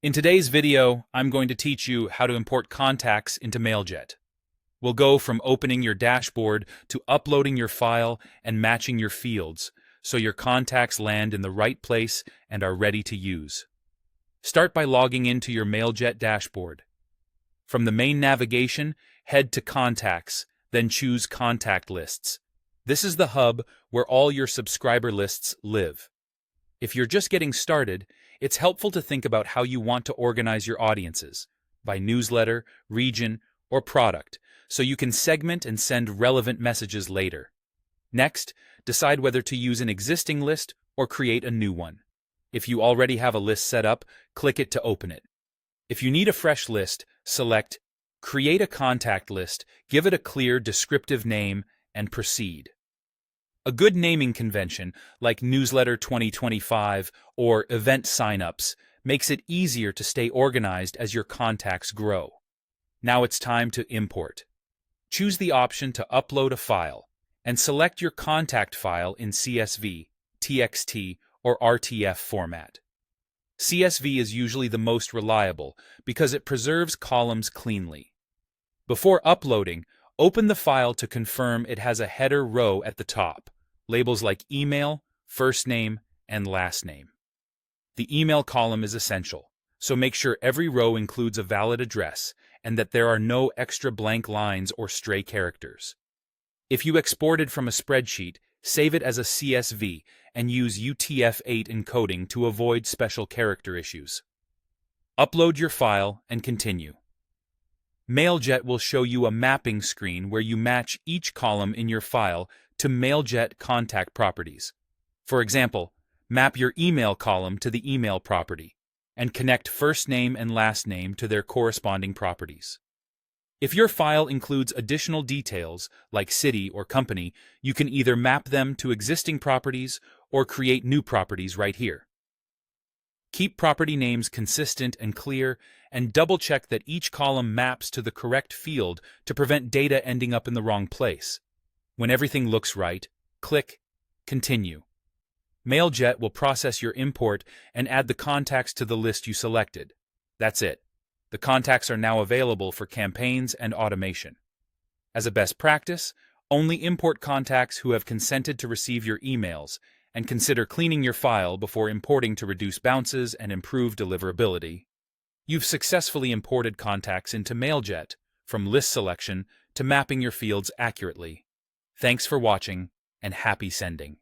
In today's video, I'm going to teach you how to import contacts into Mailjet. We'll go from opening your dashboard to uploading your file and matching your fields so your contacts land in the right place and are ready to use. Start by logging into your Mailjet dashboard. From the main navigation, head to Contacts, then choose Contact Lists. This is the hub where all your subscriber lists live. If you're just getting started, it's helpful to think about how you want to organize your audiences, by newsletter, region, or product, so you can segment and send relevant messages later. Next, decide whether to use an existing list or create a new one. If you already have a list set up, click it to open it. If you need a fresh list, select Create a Contact List, give it a clear, descriptive name, and proceed. A good naming convention, like Newsletter 2025 or Event Signups, makes it easier to stay organized as your contacts grow. Now it's time to import. Choose the option to upload a file, and select your contact file in CSV, TXT, or RTF format. CSV is usually the most reliable because it preserves columns cleanly. Before uploading, open the file to confirm it has a header row at the top. Labels like email, first name, and last name. The email column is essential, so make sure every row includes a valid address and that there are no extra blank lines or stray characters. If you exported from a spreadsheet, save it as a CSV and use UTF-8 encoding to avoid special character issues. Upload your file and continue. Mailjet will show you a mapping screen where you match each column in your file to Mailjet contact properties. For example, map your email column to the email property, and connect first name and last name to their corresponding properties. If your file includes additional details, like city or company, you can either map them to existing properties or create new properties right here. Keep property names consistent and clear, and double-check that each column maps to the correct field to prevent data ending up in the wrong place. When everything looks right, click Continue. Mailjet will process your import and add the contacts to the list you selected. That's it. The contacts are now available for campaigns and automation. As a best practice, only import contacts who have consented to receive your emails, and consider cleaning your file before importing to reduce bounces and improve deliverability. You've successfully imported contacts into Mailjet, from list selection to mapping your fields accurately. Thanks for watching, and happy sending.